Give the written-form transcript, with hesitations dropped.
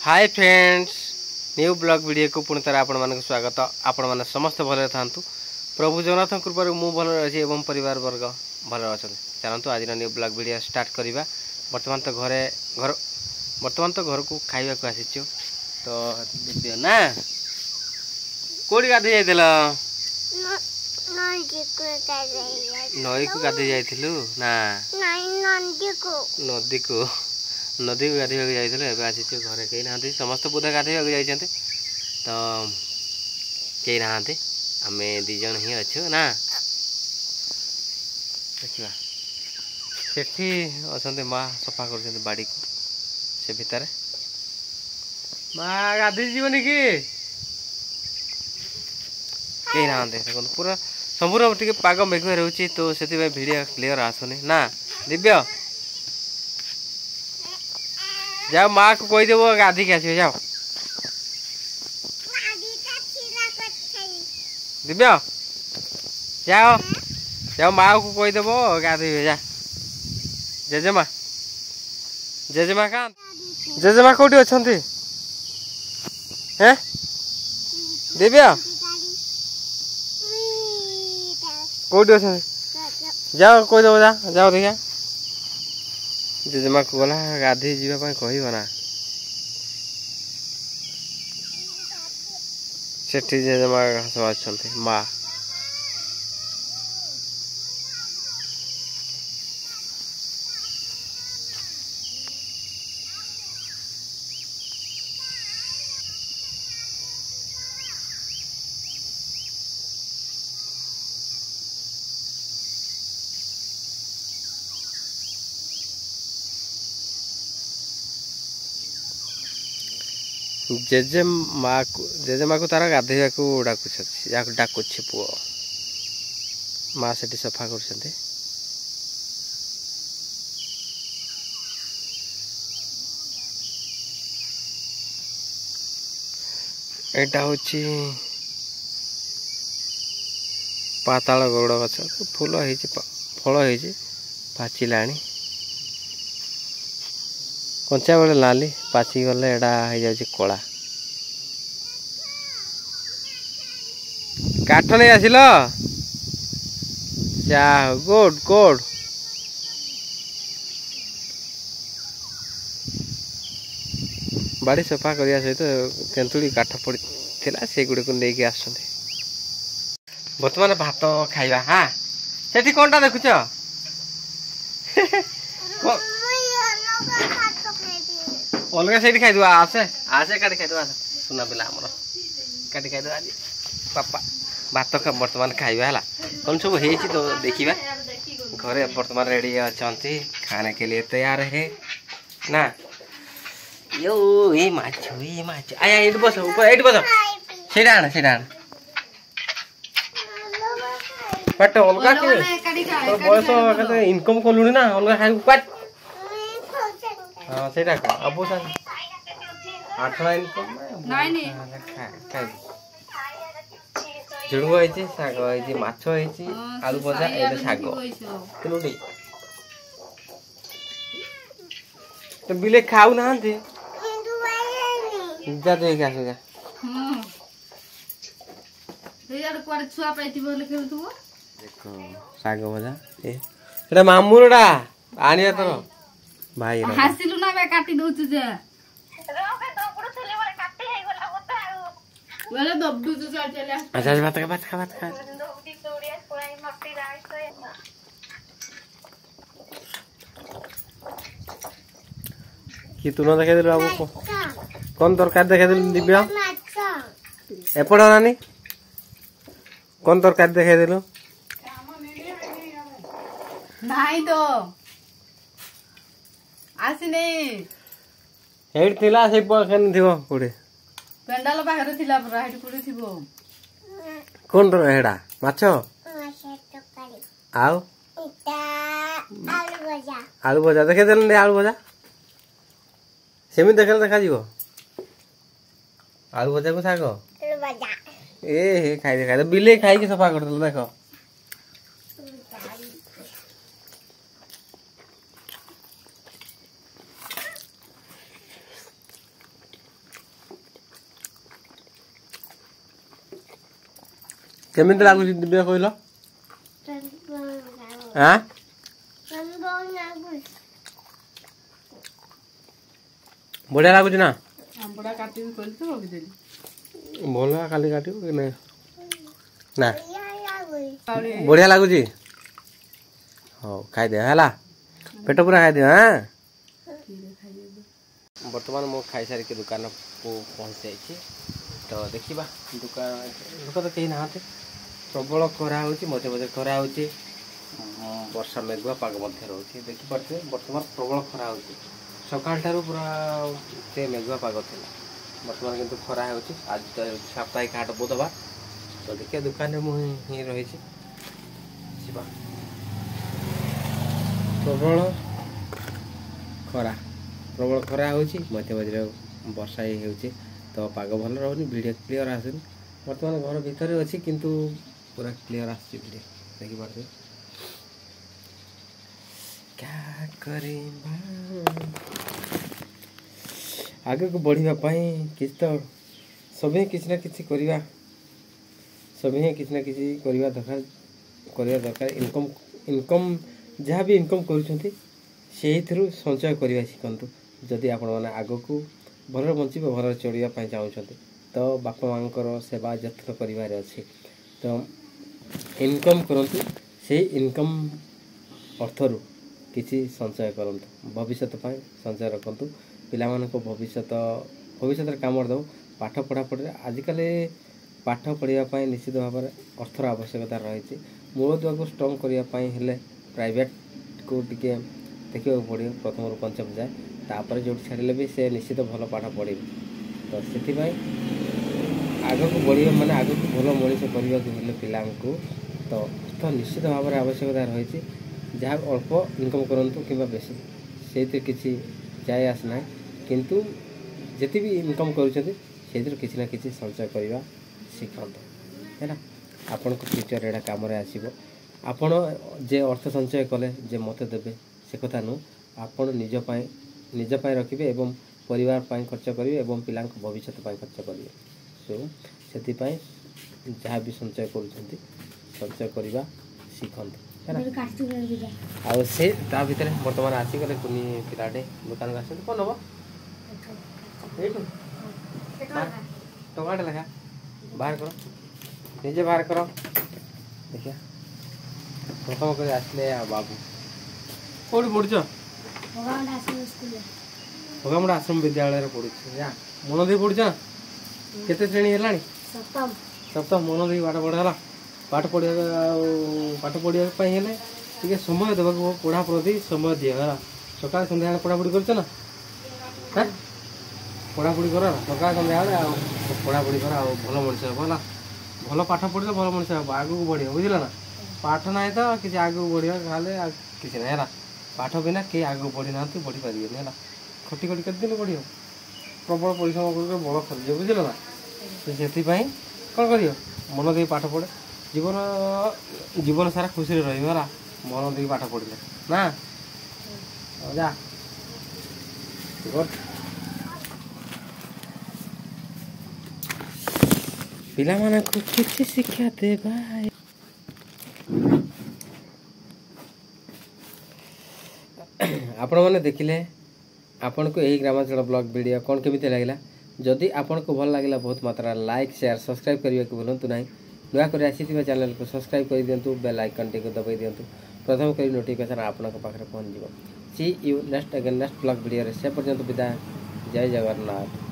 Hi friends, new blog video को पुणी तरह आपण मानक स्वागत। आपण माने समस्त भले थांतु। प्रभु जगन्नाथ कृपार मु भल रही एवं परिवार वर्ग भल अच्छा। चलतु आज न्यू ब्लॉग वीडियो स्टार्ट करवा। वर्तमान तो घर को खाइबा को आसीचो तो दिव्य ना कोड़ी गाधे जाइथिल नई को गाधे जाइथिलु ना नदी को गाधे जाइथिलु। एबे आसीचो घरे कहीं ना समस्त बुधा गाधे जाइछन्ते तो कहीं ना आमे दी जन ही अच्छे ना देखा सेठी अच्छा माँ सफा कर बाड़ी को से भितर माँ गाधे जीवन कि कहीं ना देखो पूरा संपूर्ण टे पाग मेघुआ रोचे तो से वीडियो क्लियर आसुनी ना दिव्य जाओ माँ को कहीदेव गाधिक आस जाओ दिव्य जाओ जाओ माँ को कहीदेव गाधे जा जेजेमा जेजेमा कहाँ जेजेमा कौटी अच्छा हैं दिव्य कौटी अच्छा जाओ कहीदेव जा जाओ देखा जेजेमा को गला गाधे जावाई कह ना सेठी जेजेमा सब अच्छा माँ जेजेमा को तार गाधेवा को डाकुछ पुओ माँ से सफा कर एटा हूँ पाताल गौड़ गछ फूल हो फल हो पाचिला कंचा बेले लाली पाची गले एडा हो जाए कला काठ नहीं आसिल गुड गुड बाड़ी सफा करने सहित तेंतुड़ी काठ पड़ी से गुड़ को लेकिन आस बर्तमान भात खाइबा। हाँ सेठी कौनटा देखुच अलग से खाई आसे आसे काटी खाई सुना पिला आमर काटी खाई आज पापा भात बर्तमान खाइबा है कौन सब हो तो देखा घरे बर्तमान रेडी अच्छा खाने के लिए तैयार है ना। यो ये माछ आया ये बस ऊपर ये बस से आण बट अलग बयस इनकम कलुनी ना अलग खाई हाँ सेटा का अब आठना इनकम झुड़ुंग होती शाग होती माछ होती आलू भजा ये शाग तीनोटी तो बिले खाऊ ना जा देख आस जा देखो शाग भजा ये मामूरटा आनिया तो भाई हासिलु ना बे काटी दोछु जे रोके तो पुरो थले वाला काटी हे गला होता आरो वाला दबदु जो चले अच्छा बात खा दौड़ी दौड़ी कोई मट्टी राई तो कि तू ना देखा दिल बाबू को कौन तरकारी देखा दिल दिव्या एपड़ नानी कौन तरकारी देखा दिल नहीं तो आसी नहीं हेड थिला से पखन थिबो कोडे पेंडाल बाहर थिला पर हेड कोडे थिबो कोन तो हेडा माछो आउ आलू भजा देखे देन आलू भजा सेमी देखल देखा जीवो आलू भजा को सागो आलू भजा ए खाई बिले खाई के सफा कर दल देखो କେମିତି ଲାଗୁଛି ଦିବ୍ୟା କହିଲ? ଆଁ ବଢିଆ ଲାଗୁଛି ନା? ଆମ୍ବଟା କାଟିବି କହିଲି ତ ରଖିଦେଲି। ଭଲ କାଲି କାଟିବ କି ନାଇଁ? ନା ବଢିଆ ଲାଗୁଛି। ହଉ ଖାଇଦିଅ ହେଲା, ପେଟ ପୁରା ଖାଇଦିଅ। ହଁ ବର୍ତ୍ତମାନ ମୁଁ ଖାଇସାରିକି ଦୋକାନକୁ ପହଞ୍ଚି ଯାଇଛି। ତ ଦେଖିବା ଦୋକାନ ଲୋକ ତ କେହି ନାହାନ୍ତି। ପ୍ରବଳ ଖରା ହେଉଛି, ମଝିରେ ମଝିରେ ଖରା ହେଉଛି, ବର୍ଷା ମେଘୁଆ ପାଗ ମଧ୍ୟ ରହୁଛି। ଦେଖିପାରୁଥିବେ ବର୍ତ୍ତମାନ ପ୍ରବଳ ଖରା ହେଉଛି। ସକାଳଠାରୁ ପୁରା ସେ ମେଘୁଆ ପାଗ ଥିଲା, ବର୍ତ୍ତମାନ କିନ୍ତୁ ଖରା ହେଉଛି। ଆଜି ତ ସାପ୍ତାହିକ ହାଟ ବୁଧବାର, ତ ଦେଖିବା ଦୋକାନରେ ମୁଁ ହିଁ ରହିଛି। ଯିବା ପ୍ରବଳ ଖରା ହେଉଛି, ମଝିରେ ମଝିରେ ବର୍ଷା ହେଉଛି। ତ ପାଗ ଭଲ ରହୁନି, ଭିଡ଼ିଓ କ୍ଲିଅର ଆସୁନି। ବର୍ତ୍ତମାନ ଘର ଭିତରେ ଅଛି କିନ୍ତୁ ପୁରା କ୍ଲିଅର ଆସୁଛି ଭିଡ଼ିଓ, ଦେଖିପାରୁଥିବେ। ଆଗକୁ ବଢ଼ିବା ପାଇଁ କିଛି ତ ସଭିଏଁ କିଛି ନା କିଛି କରିବା, ସଭିଏଁ କିଛି ନା କିଛି କରିବା ଦରକାର। ଇନକମ୍ ଯାହା ବି ଇନକମ୍ କରୁଛନ୍ତି ସେଇଥିରୁ ସଞ୍ଚୟ କରିବା ଶିଖନ୍ତୁ। ଯଦି ଆପଣମାନେ ଆଗକୁ ଭଲରେ ବଞ୍ଚିବେ, ଭଲରେ ଚଳିବା ପାଇଁ ଚାହୁଁଛନ୍ତି, ତ ବାପା ମାଆଙ୍କର ସେବା ଯତ୍ନ କରିବାରେ ଅଛି। ତ ଇନକମ୍ କରନ୍ତୁ, ସେଇ ଇନକମ୍ ଅର୍ଥରୁ କିଛି ସଞ୍ଚୟ କରନ୍ତୁ, ଭବିଷ୍ୟତ ପାଇଁ ସଞ୍ଚୟ ରଖନ୍ତୁ। ପିଲାମାନଙ୍କ ଭବିଷ୍ୟତରେ କାମରେ ଦେବ। ପାଠ ପଢ଼ାପଢ଼ିରେ ଆଜିକାଲି ପାଠ ପଢ଼ିବା ପାଇଁ ନିଶ୍ଚିତ ଭାବରେ ଅର୍ଥର ଆବଶ୍ୟକତା ରହିଛି। ମୂଳଦୁଆକୁ ଷ୍ଟ୍ରଙ୍ଗ କରିବା ପାଇଁ ହେଲେ ପ୍ରାଇଭେଟ୍କୁ ଟିକେ ଦେଖିବାକୁ ପଡ଼ିବ, ପ୍ରଥମରୁ ପଞ୍ଚମ ଯାଏ। ତାପରେ ଯେଉଁଠି ଛାଡ଼ିଲେ ବି ସେ ନିଶ୍ଚିତ ଭଲ ପାଠ ପଢ଼ିବେ। ତ ସେଥିପାଇଁ ଆଗକୁ ବଢ଼ିବା ମାନେ ଆଗକୁ ଭଲ ମଣିଷ କରିବାକୁ ହେଲେ ପିଲାଙ୍କୁ ତ ଅର୍ଥ ନିଶ୍ଚିତ ଭାବରେ ଆବଶ୍ୟକତା ରହିଛି। ଯାହା ଅଳ୍ପ ଇନକମ୍ କରନ୍ତୁ କିମ୍ବା ବେଶୀ, ସେଇଥିରେ କିଛି ଯାଏ ଆସେ ନାହିଁ। କିନ୍ତୁ ଯେତିକି ଇନକମ୍ କରୁଛନ୍ତି ସେଇଥିରୁ କିଛି ନା କିଛି ସଞ୍ଚୟ କରିବା ଶିଖନ୍ତୁ ହେଲା। ଆପଣଙ୍କ ଫ୍ୟୁଚର୍ ଏଇଟା କାମରେ ଆସିବ। ଆପଣ ଯେ ଅର୍ଥ ସଞ୍ଚୟ କଲେ ଯେ ମୋତେ ଦେବେ ସେ କଥା ନୁହଁ। ଆପଣ ନିଜ ପାଇଁ ରଖିବେ ଏବଂ ପରିବାର ପାଇଁ ଖର୍ଚ୍ଚ କରିବେ ଏବଂ ପିଲାଙ୍କ ଭବିଷ୍ୟତ ପାଇଁ ଖର୍ଚ୍ଚ କରିବେ। ସେଥିପାଇଁ ଯାହା ବି ସଞ୍ଚୟ କରୁଛନ୍ତି ସଞ୍ଚୟ କରିବା ଶିଖନ୍ତୁ ହେଲା। ଆଉ ସେ ତା ଭିତରେ ବର୍ତ୍ତମାନ ଆସିଗଲେ କୁନି ପିଲାଟେ ଦୋକାନକୁ ଆସନ୍ତି। କ'ଣ ନେବ ଏଇଠୁ ଟଙ୍କାଟେ ଲେଖା ବାହାର କର, ନିଜେ ବାହାର କର। ଦେଖିବା ପ୍ରଥମ କରି ଆସିଲେ ବାବୁ କେଉଁଠି ପଢ଼ୁଛ? ଭଗାମୁଣ୍ଡା ଆଶ୍ରମ ବିଦ୍ୟାଳୟରେ ପଢ଼ୁଛି। ମନ ଦେଇ ପଢ଼ୁଛ ନା? କେତେ ଶ୍ରେଣୀ ହେଲାଣି? ସପ୍ତମ। ମନ ଦେଇ ପାଠ ପଢ଼ା ହେଲା। ପାଠ ପଢ଼ିବା ପାଇଁ ହେଲେ ଟିକେ ସମୟ ଦେବାକୁ, ପଢ଼ା ପ୍ରତି ସମୟ ଦିଅ ହେଲା। ସକାଳେ ସନ୍ଧ୍ୟାବେଳେ ପଢ଼ାପଢ଼ି କରୁଛ ନା? ପଢ଼ାପଢ଼ି କର, ସକାଳେ ସନ୍ଧ୍ୟାବେଳେ ଆଉ ପଢ଼ାପଢ଼ି କର, ଆଉ ଭଲ ମଣିଷ ହେବ ହେଲା। ଭଲ ପାଠ ପଢ଼ିଲେ ଭଲ ମଣିଷ ହେବ, ଆଗକୁ ବଢ଼ିବ, ବୁଝିଲ ନା? ପାଠ ନାହିଁ ତ କିଛି ଆଗକୁ ବଢ଼ିବା ତାହେଲେ ଆଉ କିଛି ନାହିଁ ହେଲା। ପାଠ ବିନା କେହି ଆଗକୁ ବଢ଼ି ନାହାନ୍ତି, ବଢ଼ିପାରିବେନି ହେଲା। ଖଟି କେତେ ଦିନ ବଢ଼ିବ? ପ୍ରବଳ ପରିଶ୍ରମ କରିକି ବଳ ଖୋଲିଯିବ, ବୁଝିଲ ନା? ସେଥିପାଇଁ କ'ଣ କରିବ? ମନ ଦେଇ ପାଠ ପଢ଼େ, ଜୀବନ ସାରା ଖୁସିରେ ରହିବ ହେଲା। ମନ ଦେଇକି ପାଠ ପଢ଼ିଲେ ନା? ଯା ଗୁଡ୍। ପିଲାମାନଙ୍କୁ କିଛି ଶିକ୍ଷା ଦେବା। ଆପଣମାନେ ଦେଖିଲେ ଆପଣଙ୍କୁ ଏହି ଗ୍ରାମାଞ୍ଚଳ ବ୍ଲଗ୍ ଭିଡ଼ିଓ କ'ଣ କେମିତି ଲାଗିଲା? ଯଦି ଆପଣଙ୍କୁ ଭଲ ଲାଗିଲା ବହୁତ ମାତ୍ରାରେ ଲାଇକ୍, ସେୟାର, ସବସ୍କ୍ରାଇବ୍ କରିବାକୁ ଭୁଲନ୍ତୁ ନାହିଁ। ନୂଆକରି ଆସିଥିବା ଚ୍ୟାନେଲକୁ ସବସ୍କ୍ରାଇବ୍ କରିଦିଅନ୍ତୁ, ବେଲ୍ ଆଇକନ୍ଟିକୁ ଦବାଇ ଦିଅନ୍ତୁ। ପ୍ରଥମ କରି ନୋଟିଫିକେସନ୍ ଆପଣଙ୍କ ପାଖରେ ପହଞ୍ଚିଯିବ। ସି ୟୁ ନେକ୍ସଟ ବ୍ଲଗ୍ ଭିଡ଼ିଓରେ। ସେ ପର୍ଯ୍ୟନ୍ତ ବିଦାୟ। ଜୟ ଜଗନ୍ନାଥ।